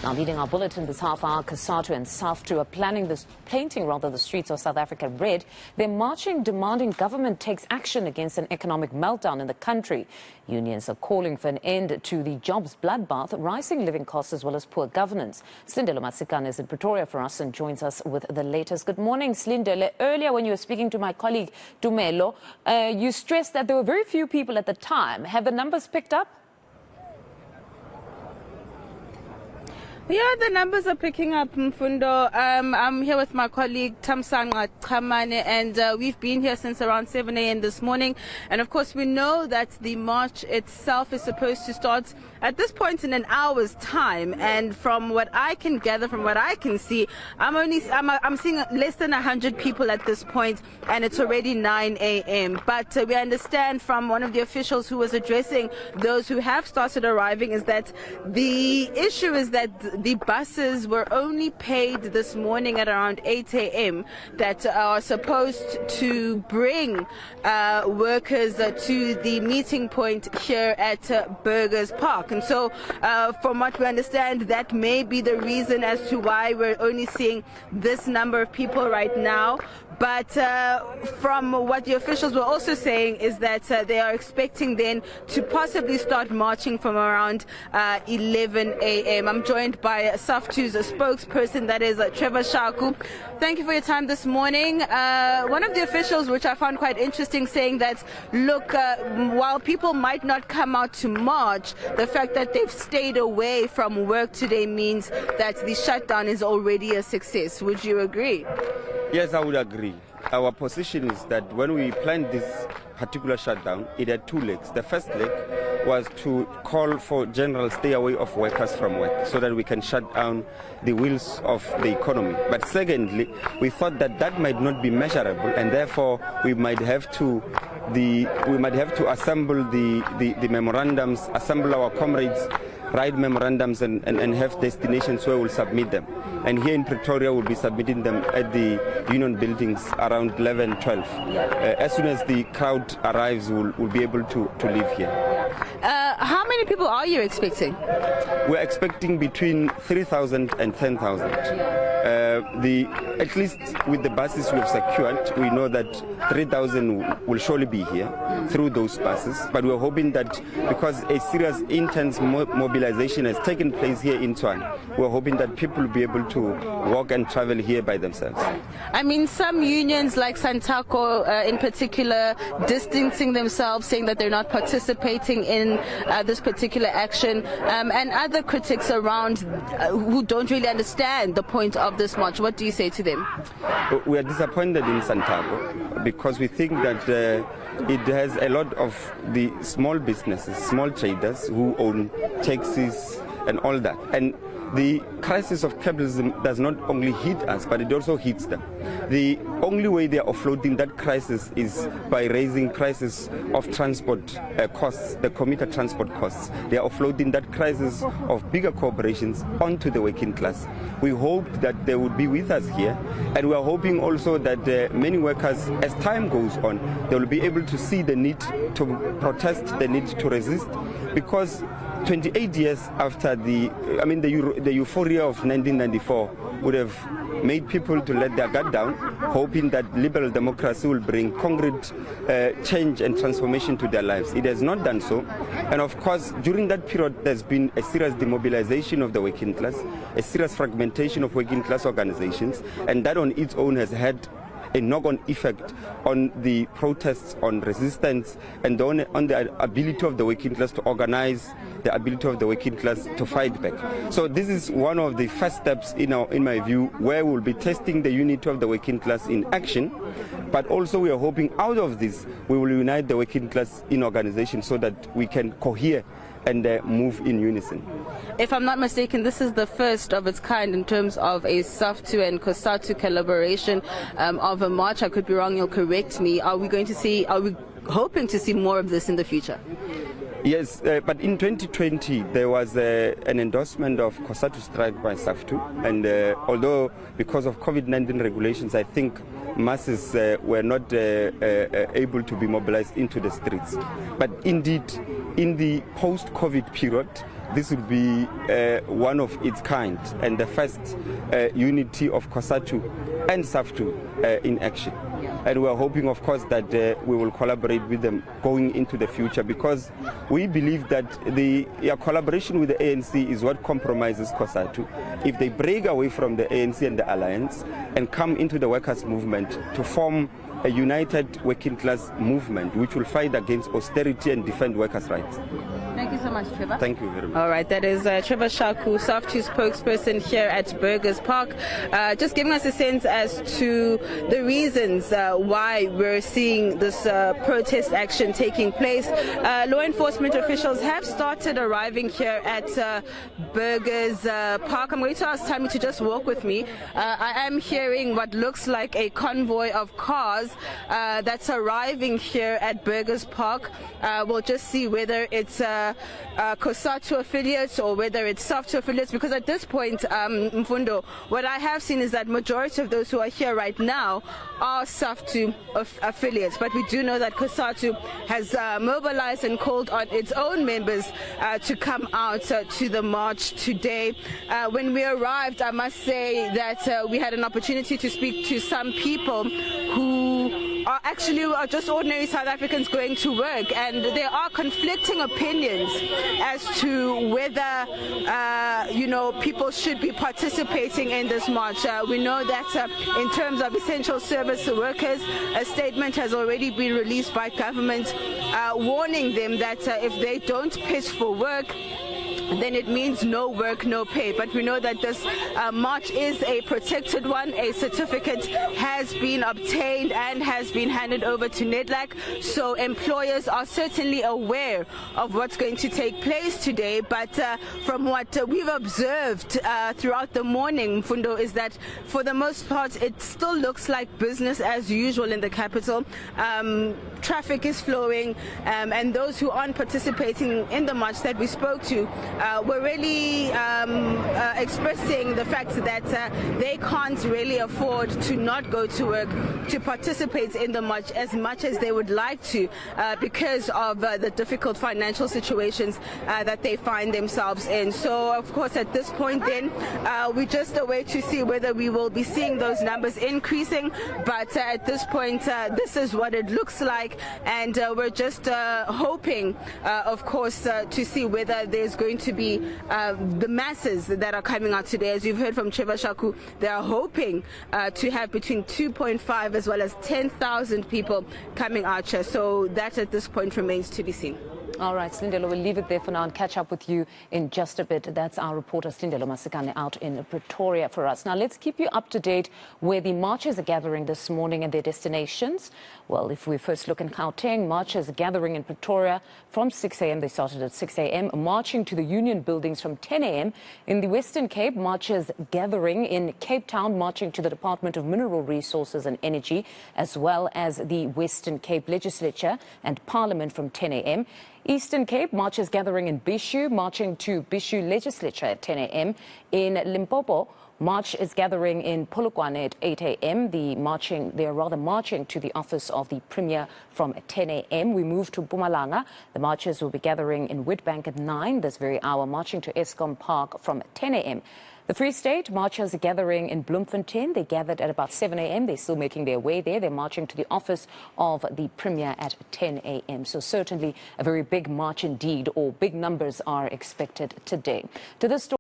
Now, leading our bulletin this half hour, Cosatu and Saftu are painting the streets of South Africa red. They're marching, demanding government takes action against an economic meltdown in the country. Unions are calling for an end to the jobs bloodbath, rising living costs as well as poor governance. Silindelo Masikane is in Pretoria for us and joins us with the latest. Good morning, Silindelo. Earlier, when you were speaking to my colleague Dumelo, you stressed that there were very few people at the time. Have the numbers picked up? Yeah, the numbers are picking up, Mfundo. I'm here with my colleague Tamsanga Kamane, and we've been here since around 7 a.m. this morning. And of course, we know that the march itself is supposed to start at this point in an hour's time. And from what I can gather, from what I can see, I'm seeing less than 100 people at this point, and it's already 9 a.m. But we understand from one of the officials who was addressing those who have started arriving is that the issue is that the buses were only paid this morning at around 8 a.m. that are supposed to bring workers to the meeting point here at Burgers Park. And so from what we understand, that may be the reason as to why we're only seeing this number of people right now. But from what the officials were also saying is that they are expecting then to possibly start marching from around 11 a.m. I'm joined by Saftu's spokesperson, that is Trevor Shaku. Thank you for your time this morning. One of the officials, which I found quite interesting, saying that, look, while people might not come out to march, the fact that they've stayed away from work today means that the shutdown is already a success. Would you agree? Yes, I would agree. Our position is that when we planned this particular shutdown, it had two legs. The first leg was to call for general stay away of workers from work so that we can shut down the wheels of the economy. But secondly, we thought that that might not be measurable, and therefore we might have to assemble the memorandums, assemble our comrades, write memorandums and have destinations where we'll submit them. And here in Pretoria, we'll be submitting them at the union buildings around 11, 12. As soon as the crowd arrives, we'll be able to leave here. How many people are you expecting? We're expecting between 3,000 and 10,000. At least with the buses we have secured, we know that 3,000 will surely be here through those buses. But we're hoping that because a serious, intense mobilization has taken place here in Tshwane, we're hoping that people will be able to walk and travel here by themselves. I mean, some unions like Santako in particular distancing themselves, saying that they're not participating in this particular action, and other critics around who don't really understand the point of this march. What do you say to them? We are disappointed in Santako because we think that it has a lot of the small businesses, small traders who own taxis and all that. And the crisis of capitalism does not only hit us, but it also hits them. The only way they are offloading that crisis is by raising prices of transport costs, the commuter transport costs. They are offloading that crisis of bigger corporations onto the working class. We hope that they would be with us here, and we are hoping also that many workers, as time goes on, they will be able to see the need to protest, the need to resist, because 28 years after the euphoria of 1994 would have made people to let their guard down, hoping that liberal democracy will bring concrete change and transformation to their lives. It has not done so. And of course, during that period, there's been a serious demobilization of the working class, a serious fragmentation of working class organizations, and that on its own has had a knock-on effect on the protests, on resistance, and on the ability of the working class to organize, the ability of the working class to fight back. So this is one of the first steps in my view, where we'll be testing the unity of the working class in action, but also we are hoping out of this we will unite the working class in organization so that we can cohere and move in unison. If I'm not mistaken, this is the first of its kind in terms of a Saftu and Cosatu collaboration of a march. I could be wrong, you'll correct me. Are we hoping to see more of this in the future? Yes, but in 2020 there was an endorsement of Cosatu strike by Saftu, and although because of COVID-19 regulations, I think masses were not able to be mobilized into the streets. But indeed, in the post-COVID period, this will be one of its kind and the first unity of Cosatu and Saftu in action. And we are hoping, of course, that we will collaborate with them going into the future, because we believe that the collaboration with the ANC is what compromises Cosatu. If they break away from the ANC and the alliance and come into the workers' movement to form a united working class movement which will fight against austerity and defend workers' rights. Thank you so much, Trevor. Thank you very much. All right, that is Trevor Shaku, Saftu spokesperson here at Burgers Park, just giving us a sense as to the reasons why we're seeing this protest action taking place. Law enforcement officials have started arriving here at Burgers Park. I'm going to ask Tammy to just walk with me. I am hearing what looks like a convoy of cars that's arriving here at Burgers Park. We'll just see whether it's Cosatu affiliates or whether it's Saftu affiliates, because at this point, Mfundo, what I have seen is that majority of those who are here right now are Saftu affiliates, but we do know that Cosatu has mobilized and called on its own members to come out to the march today. When we arrived, I must say that we had an opportunity to speak to some people who are actually just ordinary South Africans going to work, and there are conflicting opinions as to whether people should be participating in this march. We know that in terms of essential service workers, a statement has already been released by government warning them that if they don't pitch for work, then it means no work, no pay. But we know that this march is a protected one. A certificate has been obtained and has been handed over to NEDLAC. So employers are certainly aware of what's going to take place today. But from what we've observed throughout the morning, Mfundo, is that for the most part, it still looks like business as usual in the capital. Traffic is flowing, and those who aren't participating in the march that we spoke to were really expressing the fact that they can't really afford to not go to work to participate in the march as much as they would like to, because of the difficult financial situations that they find themselves in. So, of course, at this point then, we just await to see whether we will be seeing those numbers increasing. But at this point, this is what it looks like, and we're just hoping, of course, to see whether there's going to be the masses that are coming out today. As you've heard from Trevor Shaku, they are hoping to have between 2.5 as well as 10,000 people coming out here. So that at this point remains to be seen. All right, Silindelo, we'll leave it there for now and catch up with you in just a bit. That's our reporter, Silindelo Masikane, out in Pretoria for us. Now, let's keep you up to date where the marchers are gathering this morning and their destinations. Well, if we first look in Gauteng, marchers are gathering in Pretoria from 6 a.m. They started at 6 a.m., marching to the Union buildings from 10 a.m. In the Western Cape, marchers gathering in Cape Town, marching to the Department of Mineral Resources and Energy, as well as the Western Cape Legislature and Parliament from 10 a.m. Eastern Cape, marchers gathering in Bishu, marching to Bishu Legislature at 10 a.m. In Limpopo, march is gathering in Polokwane at 8 a.m. They are marching to the office of the Premier from 10 a.m. We move to Mpumalanga. The marchers will be gathering in Witbank at 9 this very hour, marching to Eskom Park from 10 a.m. The Free State marchers are gathering in Bloemfontein. They gathered at about 7 a.m. They're still making their way there. They're marching to the office of the Premier at 10 a.m. So certainly a very big march indeed, or big numbers are expected today. To this story